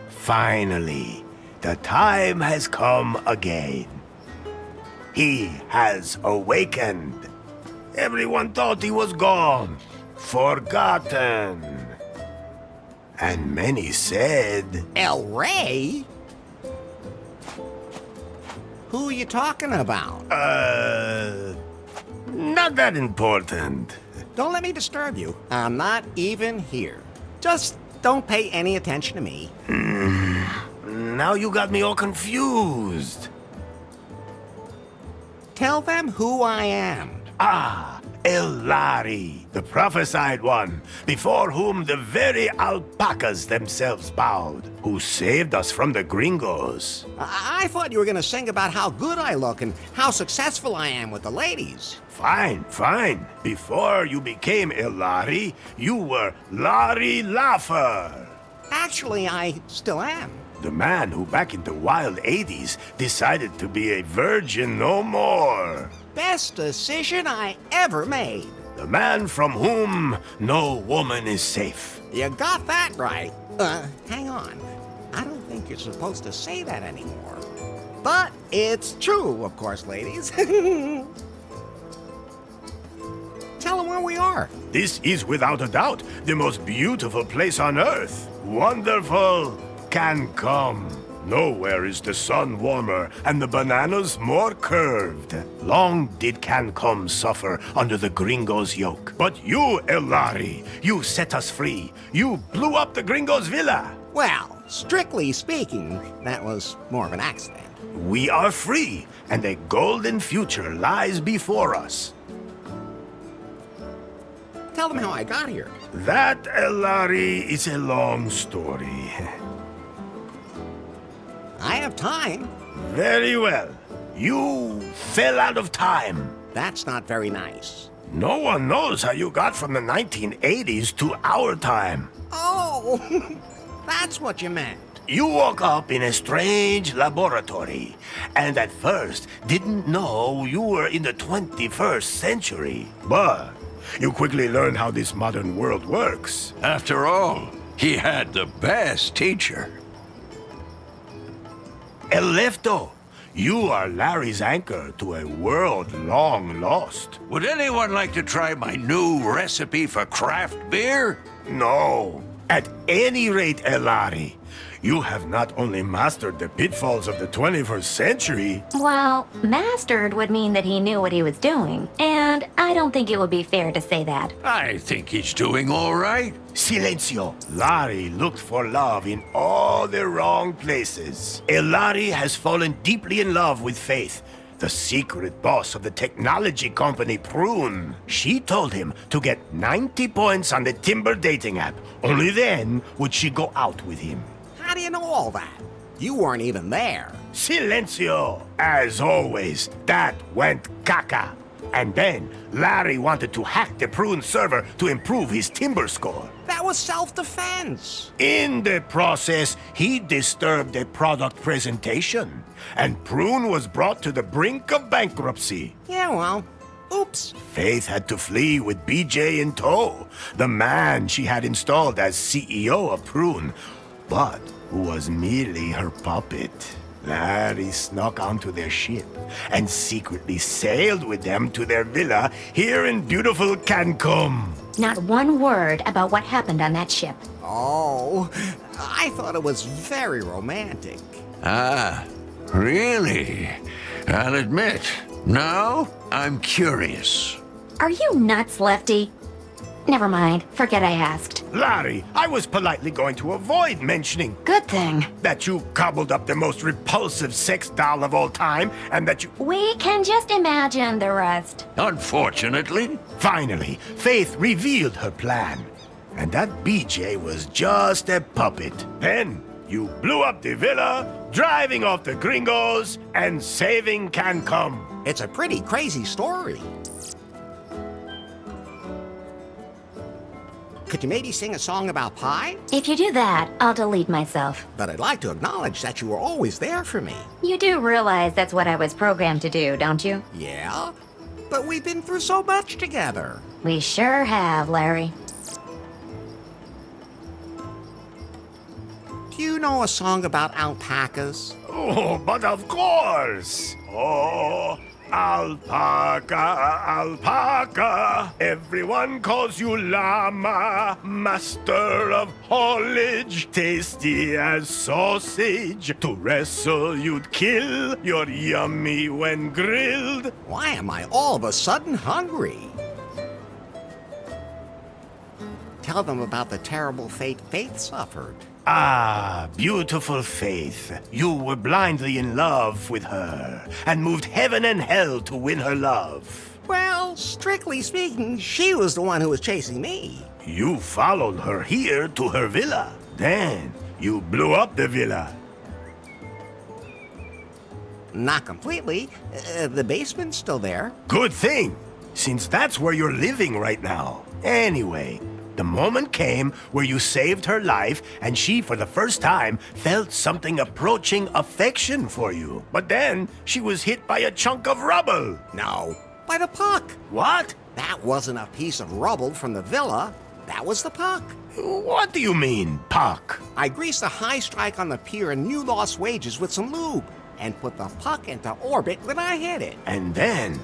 Finally, the time has come again. He has awakened. Everyone thought he was gone, forgotten. And many said, El Rey? Who are you talking about? Not that important. Don't let me disturb you. I'm not even here. Just don't pay any attention to me. Now you got me all confused. Tell them who I am. Ah, Elari, the prophesied one, before whom the very alpacas themselves bowed, who saved us from the gringos. I thought you were going to sing about how good I look and how successful I am with the ladies. Fine, fine. Before you became Elari, you were Larry Laugher. Actually, I still am. The man who back in the wild 80s decided to be a virgin no more. Best decision I ever made. The man from whom no woman is safe. You got that right. Hang on. I don't think you're supposed to say that anymore. But it's true, of course, ladies. Tell them where we are. This is without a doubt the most beautiful place on earth. Wonderful Cancom. Nowhere is the sun warmer and the bananas more curved. Long did Cancom suffer under the gringos' yoke. But you, Elari, you set us free. You blew up the gringos' villa. Well, strictly speaking, that was more of an accident. We are free, and a golden future lies before us. Tell them how I got here. That, Elari, is a long story. I have time. Very well. You fell out of time. That's not very nice. No one knows how you got from the 1980s to our time. Oh, that's what you meant. You woke up in a strange laboratory, and at first didn't know you were in the 21st century. But you quickly learned how this modern world works. After all, he had the best teacher. Elefto, you are Larry's anchor to a world long lost. Would anyone like to try my new recipe for craft beer? No. At any rate, Elari, you have not only mastered the pitfalls of the 21st century... Well, mastered would mean that he knew what he was doing, and I don't think it would be fair to say that. I think he's doing all right. Silencio. Larry looked for love in all the wrong places. Elari has fallen deeply in love with Faith, the secret boss of the technology company Prune. She told him to get 90 points on the Timber dating app. Only then would she go out with him. How do you know all that? You weren't even there. Silencio! As always, that went caca. And then, Larry wanted to hack the Prune server to improve his Timber score. That was self-defense. In the process, he disturbed a product presentation, and Prune was brought to the brink of bankruptcy. Yeah, well, oops. Faith had to flee with BJ in tow, the man she had installed as CEO of Prune, but who was merely her puppet. Larry snuck onto their ship and secretly sailed with them to their villa here in beautiful Cancun. Not one word about what happened on that ship. Oh, I thought it was very romantic. Ah, really? I'll admit, now I'm curious. Are you nuts, Lefty? Never mind. Forget I asked. Larry, I was politely going to avoid mentioning Good thing. that you cobbled up the most repulsive sex doll of all time and that you... We can just imagine the rest. Unfortunately, Finally, Faith revealed her plan. And that BJ was just a puppet. Then you blew up the villa, driving off the gringos, and saving Cancun. It's a pretty crazy story. Could you maybe sing a song about pie? If you do that, I'll delete myself. But I'd like to acknowledge that you were always there for me. You do realize that's what I was programmed to do, don't you? Yeah? But we've been through so much together. We sure have, Larry. Do you know a song about alpacas? Oh, but of course. Oh, alpaca, alpaca. Everyone calls you llama, master of haulage, tasty as sausage. To wrestle you'd kill, you're yummy when grilled. Why am I all of a sudden hungry? Tell them about the terrible fate Faith suffered. Ah, beautiful Faith. You were blindly in love with her and moved heaven and hell to win her love. Well, strictly speaking, she was the one who was chasing me. You followed her here to her villa. Then you blew up the villa. Not completely. The basement's still there. Good thing, since that's where you're living right now. Anyway, the moment came where you saved her life, and she, for the first time, felt something approaching affection for you. But then, she was hit by a chunk of rubble. No, by the puck. What? That wasn't a piece of rubble from the villa. That was the puck. What do you mean, puck? I greased a high strike on the pier and you lost wages with some lube, and put the puck into orbit when I hit it. And then,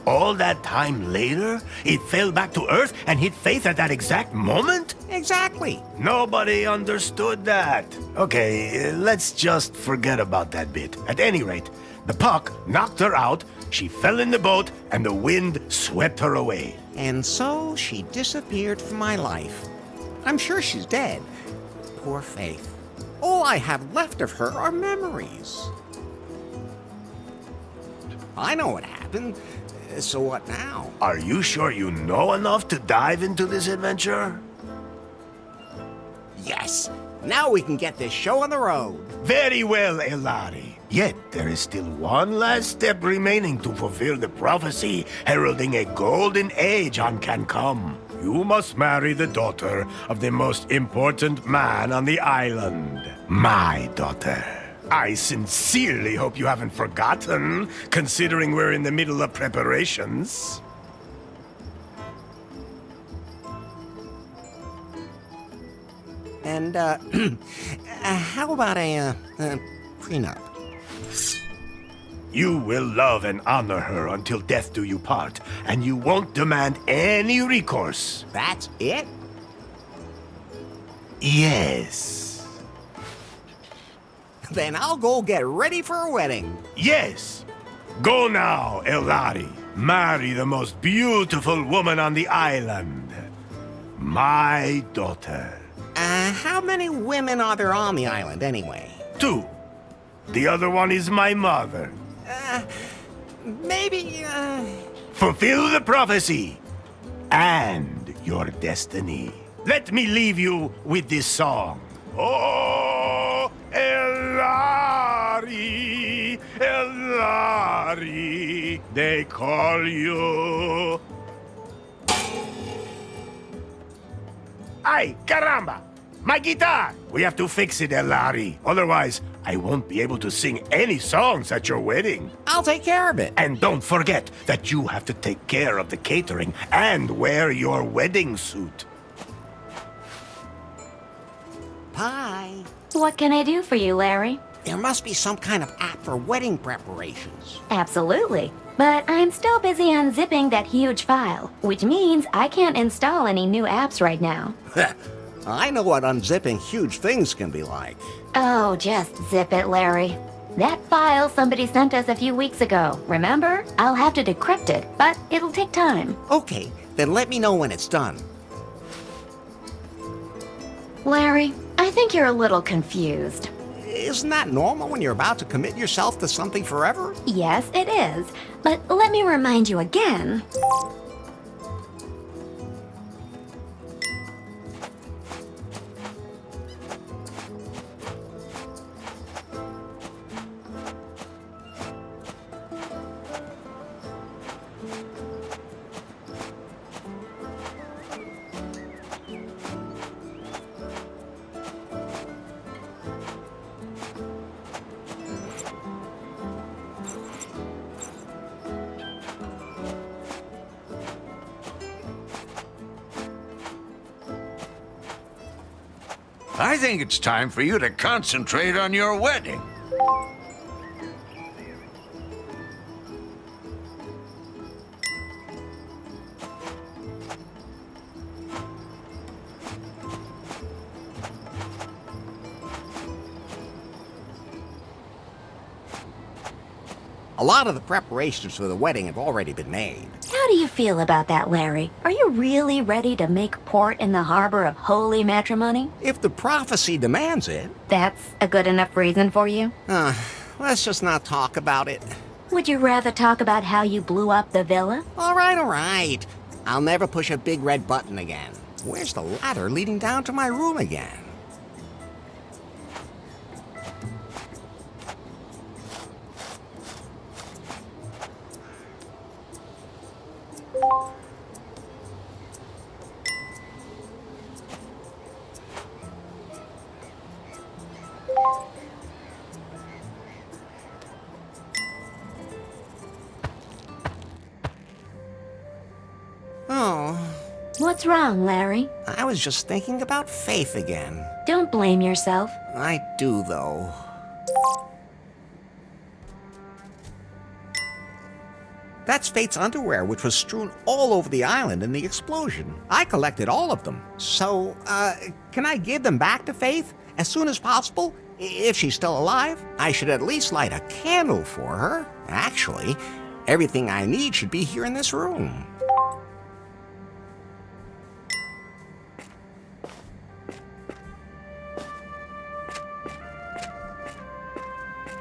all that time later, it fell back to Earth and hit Faith at that exact moment? Exactly. Nobody understood that. Okay, let's just forget about that bit. At any rate, the puck knocked her out, she fell in the boat, and the wind swept her away. And so she disappeared from my life. I'm sure she's dead. Poor Faith. All I have left of her are memories. I know what happened. So what now? Are you sure you know enough to dive into this adventure? Yes. Now we can get this show on the road. Very well, Elari. Yet there is still one last step remaining to fulfill the prophecy heralding a golden age on Cancom. You must marry the daughter of the most important man on the island. My daughter. I sincerely hope you haven't forgotten, considering we're in the middle of preparations. And, how about a prenup? You will love and honor her until death do you part, and you won't demand any recourse. That's it? Yes. Then I'll go get ready for a wedding. Yes. Go now, Elari. Marry the most beautiful woman on the island. My daughter. How many women are there on the island anyway? 2. The other one is my mother. Maybe, Fulfill the prophecy and your destiny. Let me leave you with this song. Oh, Elari, Elari, they call you. Ay, caramba! My guitar! We have to fix it, Elari. Otherwise, I won't be able to sing any songs at your wedding. I'll take care of it. And don't forget that you have to take care of the catering and wear your wedding suit. Bye. What can I do for you, Larry? There must be some kind of app for wedding preparations. Absolutely. But I'm still busy unzipping that huge file, which means I can't install any new apps right now. I know what unzipping huge things can be like. Oh, just zip it, Larry. That file somebody sent us a few weeks ago, remember? I'll have to decrypt it, but it'll take time. Okay, then let me know when it's done. Larry, I think you're a little confused. Isn't that normal when you're about to commit yourself to something forever? Yes, it is. But let me remind you again. I think it's time for you to concentrate on your wedding. A lot of the preparations for the wedding have already been made. How do you feel about that, Larry? Are you really ready to make port in the harbor of holy matrimony? If the prophecy demands it. That's a good enough reason for you? Let's just not talk about it. Would you rather talk about how you blew up the villa? All right. I'll never push a big red button again. Where's the ladder leading down to my room again? Oh, What's wrong, Larry? I was just thinking about Faith again. Don't blame yourself. I do, though. That's Faith's underwear, which was strewn all over the island in the explosion. I collected all of them. So, can I give them back to Faith as soon as possible? If she's still alive, I should at least light a candle for her. Actually, everything I need should be here in this room.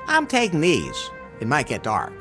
I'm taking these. It might get dark.